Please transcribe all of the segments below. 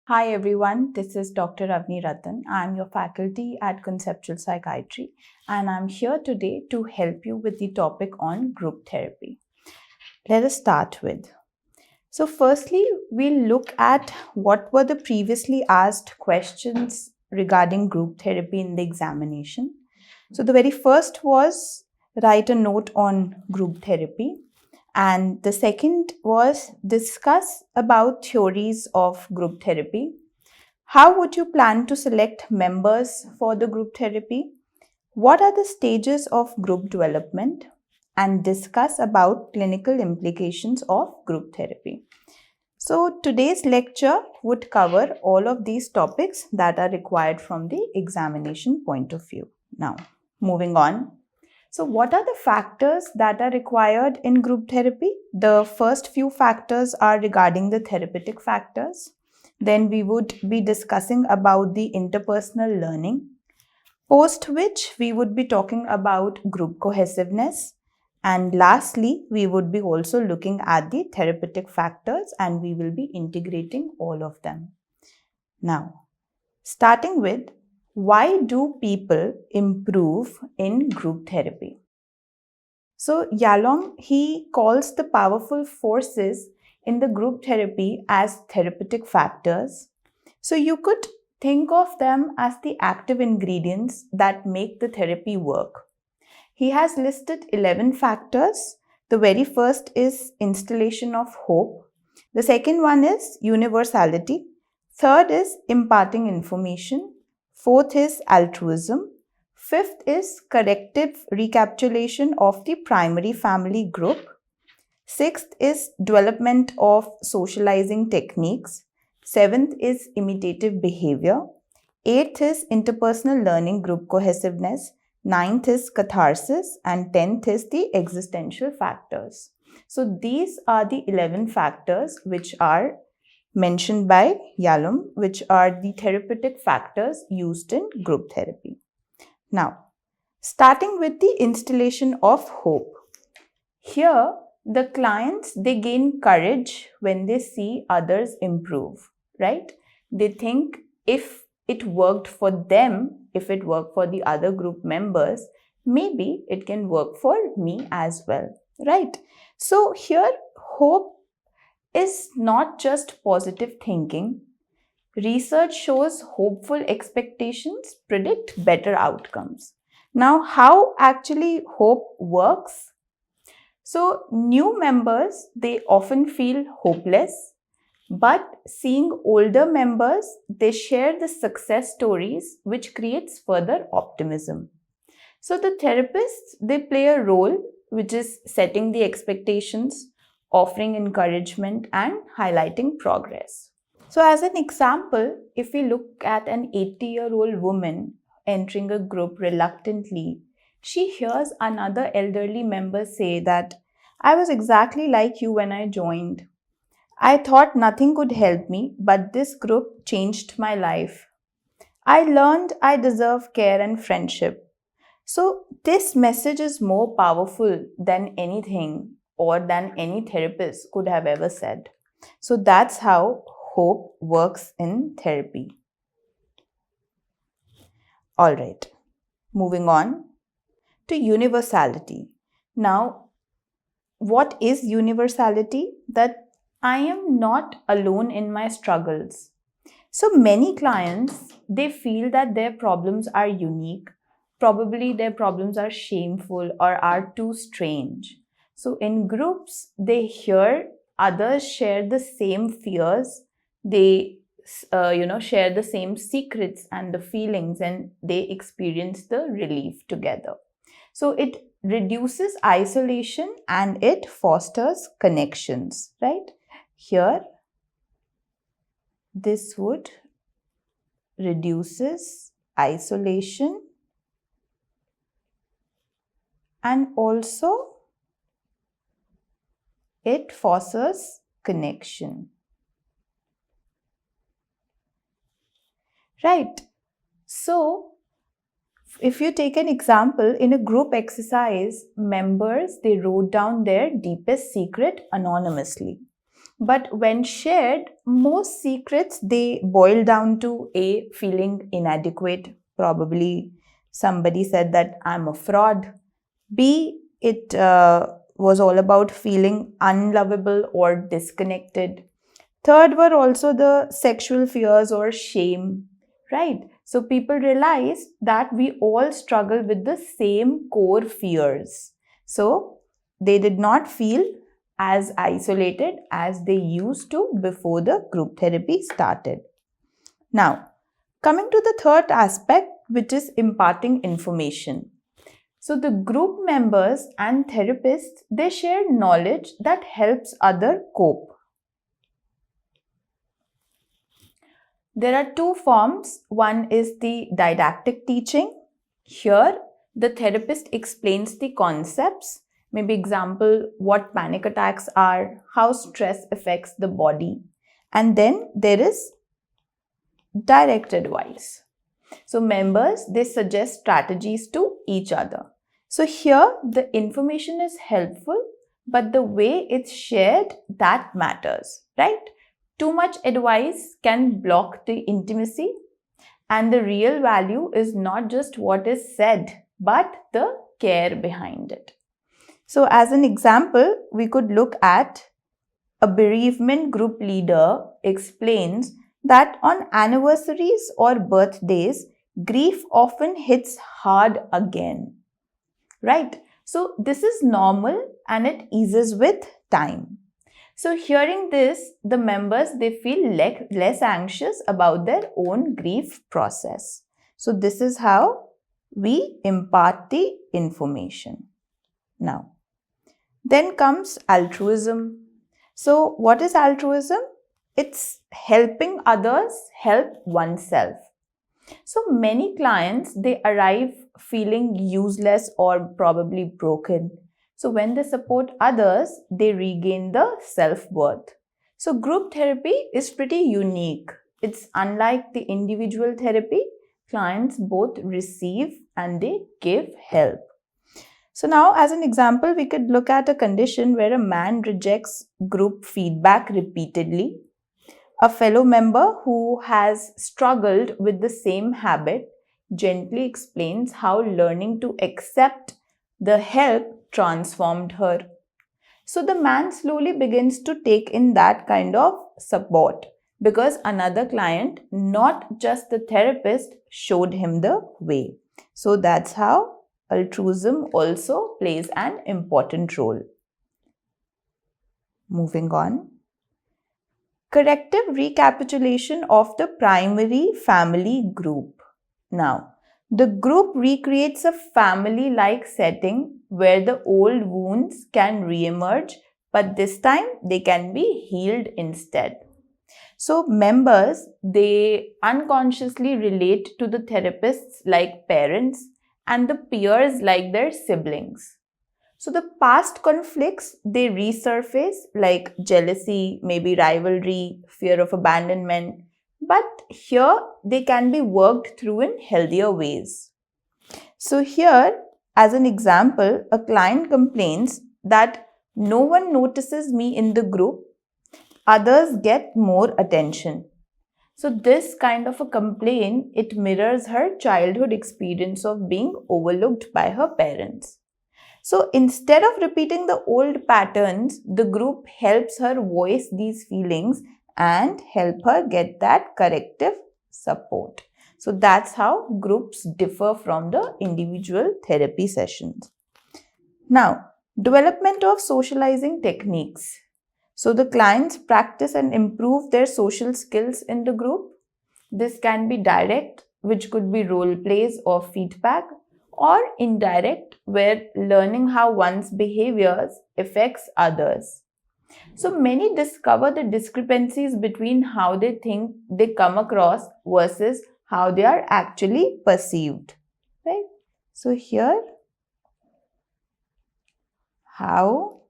Hi everyone, this is Dr. Avani Ratan. I'm your faculty at Conceptual Psychiatry and I'm here today to help you with the topic on group therapy. Let us start with. So firstly, we'll look at what were the previously asked questions regarding group therapy in the examination. So the very first was write a note on group therapy. And the second was discuss about theories of group therapy. How would you plan to select members for the group therapy? What are the stages of group development? And discuss about clinical implications of group therapy. So today's lecture would cover all of these topics that are required from the examination point of view. Now, moving on. So what are the factors that are required in group therapy? The first few factors are regarding the therapeutic factors. Then we would be discussing about the interpersonal learning, post which we would be talking about group cohesiveness. And lastly, we would be also looking at the therapeutic factors and we will be integrating all of them. Now, starting with, why do people improve in group therapy? So Yalom, he calls the powerful forces in the group therapy as therapeutic factors. So you could think of them as the active ingredients that make the therapy work. He has listed 11 factors. The very first is installation of hope. The second one is universality. Third is imparting information. Fourth is altruism. Fifth is corrective recapitulation of the primary family group. Sixth is development of socializing techniques. Seventh is imitative behavior. Eighth is interpersonal learning group cohesiveness. Ninth is catharsis. And 10th is the existential factors. So these are the 11 factors which are mentioned by Yalom, which are the therapeutic factors used in group therapy. Now, starting with the installation of hope. Here, the clients, they gain courage when they see others improve, right? They think if it worked for them, if it worked for the other group members, maybe it can work for me as well, right? So here, hope is not just positive thinking. Research shows hopeful expectations predict better outcomes. Now, how actually hope works? So, new members, they often feel hopeless, but seeing older members, they share the success stories, which creates further optimism. So, the therapists, they play a role, which is setting the expectations, offering encouragement, and highlighting progress. So as an example, if we look at an 80-year-old woman entering a group reluctantly, she hears another elderly member say that, I was exactly like you when I joined. I thought nothing could help me, but this group changed my life. I learned I deserve care and friendship. So this message is more powerful than anything or than any therapist could have ever said. So that's how hope works in therapy. All right, moving on to universality. Now, what is universality? That I am not alone in my struggles. So many clients, they feel that their problems are unique. Probably their problems are shameful or are too strange. So in groups, they hear others share the same fears. They share the same secrets and the feelings, and they experience the relief together. So it reduces isolation and it fosters connections, right? Here, this would reduces isolation and also it fosters connection. Right. So, if you take an example, in a group exercise, members, they wrote down their deepest secret anonymously. But when shared, most secrets, they boil down to A, feeling inadequate. Probably somebody said that I'm a fraud. B, it was all about feeling unlovable or disconnected. Third were also the sexual fears or shame, right? So people realized that we all struggle with the same core fears. So they did not feel as isolated as they used to before the group therapy started. Now, coming to the third aspect, which is imparting information. So the group members and therapists, they share knowledge that helps other cope. There are two forms. One is the didactic teaching. Here, the therapist explains the concepts, maybe example, what panic attacks are, how stress affects the body. And then there is direct advice. So members, they suggest strategies to each other. So here, the information is helpful, but the way it's shared, that matters, right? Too much advice can block the intimacy, and the real value is not just what is said, but the care behind it. So as an example, we could look at a bereavement group leader explains that on anniversaries or birthdays, grief often hits hard again, right? So this is normal and it eases with time. So hearing this, the members, they feel less anxious about their own grief process. So this is how we impart the information. Now, then comes altruism. So what is altruism? It's helping others help oneself. So many clients, they arrive feeling useless or probably broken. So when they support others, they regain the self-worth. So group therapy is pretty unique. It's unlike the individual therapy. Clients both receive and they give help. So now, as an example, we could look at a condition where a man rejects group feedback repeatedly. A fellow member who has struggled with the same habit gently explains how learning to accept the help transformed her. So the man slowly begins to take in that kind of support because another client, not just the therapist, showed him the way. So that's how altruism also plays an important role. Moving on. Corrective recapitulation of the primary family group. Now, the group recreates a family-like setting where the old wounds can re-emerge, but this time they can be healed instead. So members, they unconsciously relate to the therapists like parents and the peers like their siblings. So the past conflicts, they resurface like jealousy, maybe rivalry, fear of abandonment. But here they can be worked through in healthier ways. So here, as an example, a client complains that no one notices me in the group, others get more attention. So this kind of a complaint, it mirrors her childhood experience of being overlooked by her parents. So instead of repeating the old patterns, the group helps her voice these feelings and help her get that corrective support. So that's how groups differ from the individual therapy sessions. Now, development of socializing techniques. So the clients practice and improve their social skills in the group. This can be direct, which could be role plays or feedback, or indirect, where learning how one's behaviors affects others. So many discover the discrepancies between how they think they come across versus how they are actually perceived, right? So here, how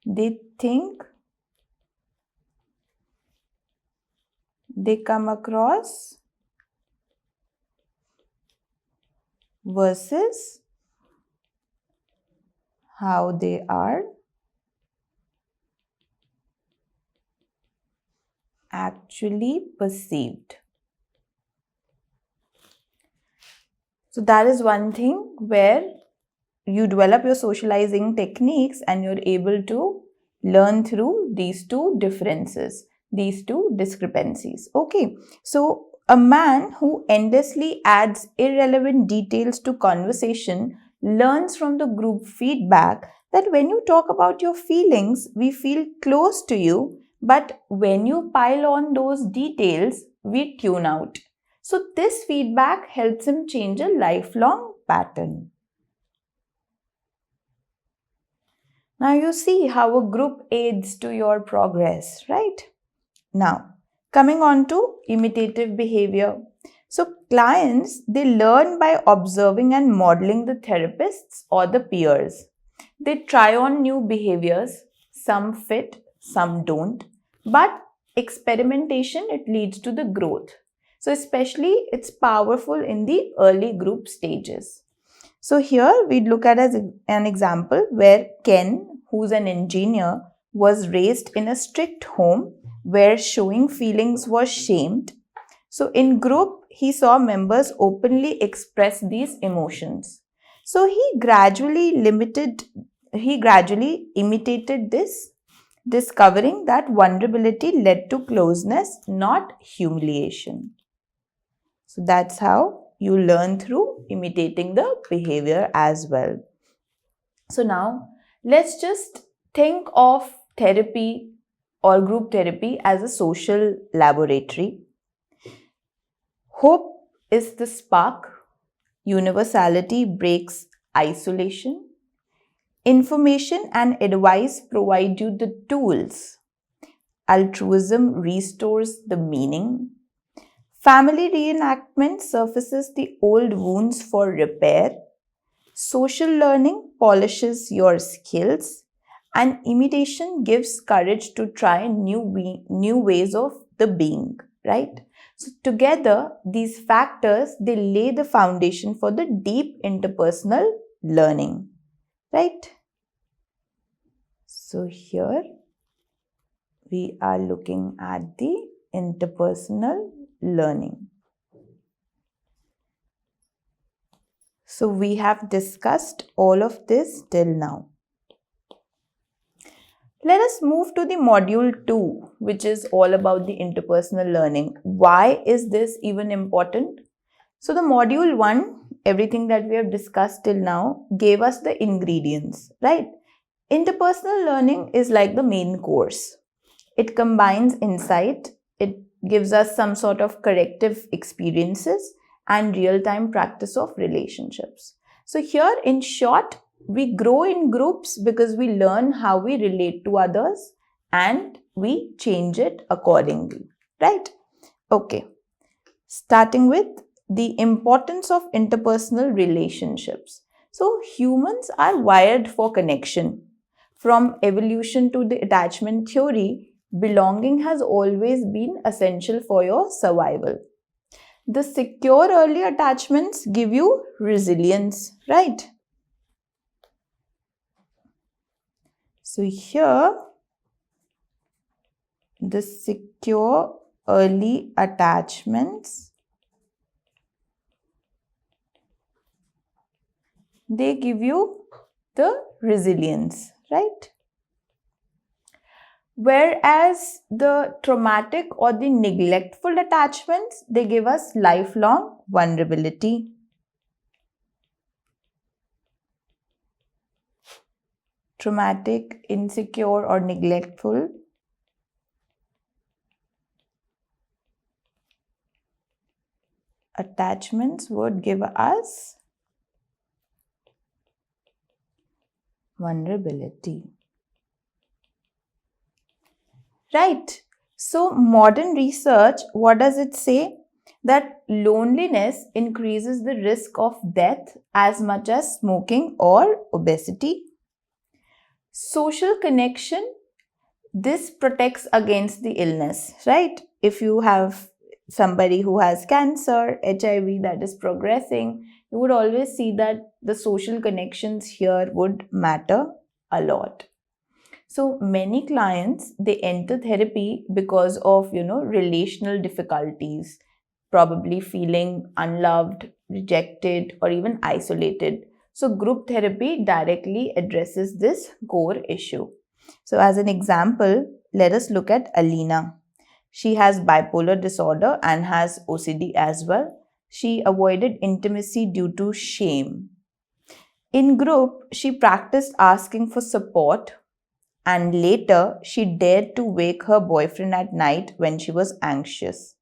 they think they come across versus how they are actually perceived. So that is one thing where you develop your socializing techniques and you're able to learn through these two differences, these two discrepancies. Okay, so a man who endlessly adds irrelevant details to conversation learns from the group feedback that when you talk about your feelings, we feel close to you, but when you pile on those details, we tune out. So this feedback helps him change a lifelong pattern. Now you see how a group aids to your progress, right? Now, coming on to imitative behavior. So clients, they learn by observing and modeling the therapists or the peers. They try on new behaviors, some fit, some don't, but experimentation, it leads to the growth. So especially it's powerful in the early group stages. So here we look at as an example where Ken, who's an engineer, was raised in a strict home where showing feelings was shamed. So in group, he saw members openly express these emotions. So he gradually imitated this, discovering that vulnerability led to closeness, not humiliation. So that's how you learn through imitating the behavior as well. So now let's just think of therapy or group therapy as a social laboratory. Hope is the spark. Universality breaks isolation. Information and advice provide you the tools. Altruism restores the meaning. Family reenactment surfaces the old wounds for repair. Social learning polishes your skills. And imitation gives courage to try new ways of the being, right? So together, these factors, they lay the foundation for the deep interpersonal learning, right? So here we are looking at the interpersonal learning. So we have discussed all of this till now. Let us move to the module 2, which is all about the interpersonal learning. Why is this even important? So the module 1, everything that we have discussed till now, gave us the ingredients, right? Interpersonal learning is like the main course. It combines insight, it gives us some sort of corrective experiences and real-time practice of relationships. So here, in short, we grow in groups because we learn how we relate to others and we change it accordingly, right? Okay, starting with the importance of interpersonal relationships. So humans are wired for connection. From evolution to the attachment theory, belonging has always been essential for your survival. The secure early attachments give you resilience, right? So here, the secure early attachments, they give you the resilience, right? Whereas the traumatic or the neglectful attachments, they give us lifelong vulnerability. Traumatic, insecure or neglectful attachments would give us vulnerability. Right. So modern research, what does it say? That loneliness increases the risk of death as much as smoking or obesity. Social connection, this protects against the illness, right? If you have somebody who has cancer, HIV that is progressing, you would always see that the social connections here would matter a lot. So many clients, they enter therapy because of, relational difficulties, probably feeling unloved, rejected, or even isolated. So group therapy directly addresses this core issue. So as an example, let us look at Alina. She has bipolar disorder and has OCD as well. She avoided intimacy due to shame. In group, she practiced asking for support, and later she dared to wake her boyfriend at night when she was anxious.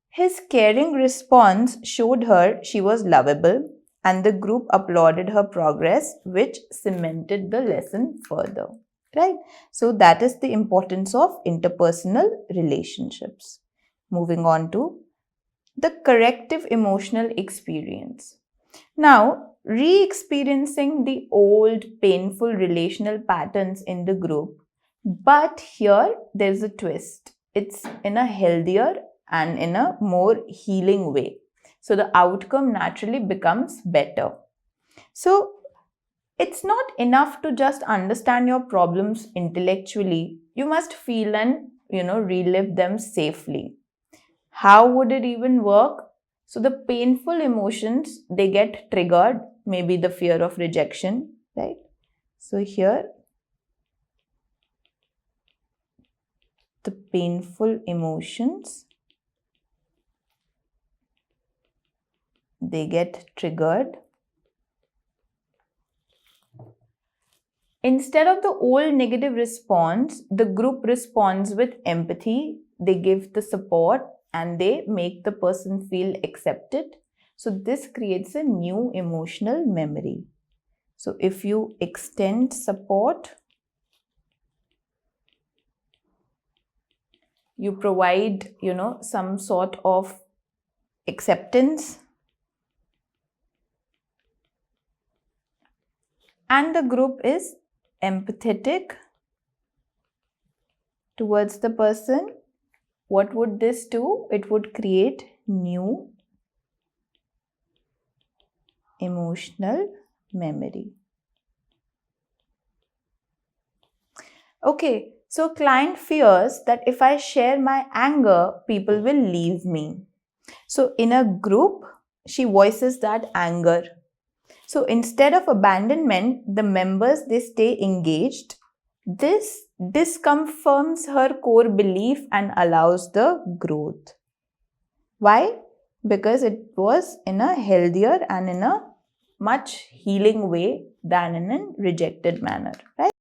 His caring response showed her she was lovable, and the group applauded her progress, which cemented the lesson further. Right? So, that is the importance of interpersonal relationships. Moving on to the corrective emotional experience. Now, re experiencing the old painful relational patterns in the group, but here there's a twist. It's in a healthier and in a more healing way. So, the outcome naturally becomes better. So, it's not enough to just understand your problems intellectually. You must feel and, relive them safely. How would it even work? So the painful emotions, they get triggered, maybe the fear of rejection, right? So here, the painful emotions, they get triggered. Instead of the old negative response, the group responds with empathy. They give the support and they make the person feel accepted. So this creates a new emotional memory. So if you extend support, you provide, some sort of acceptance, and the group is empathetic towards the person, what would this do? It would create new emotional memory. Okay, so client fears that if I share my anger, people will leave me. So in a group, she voices that anger. So instead of abandonment, the members, they stay engaged. This disconfirms her core belief and allows the growth. Why? Because it was in a healthier and in a much healing way than in a rejected manner, right?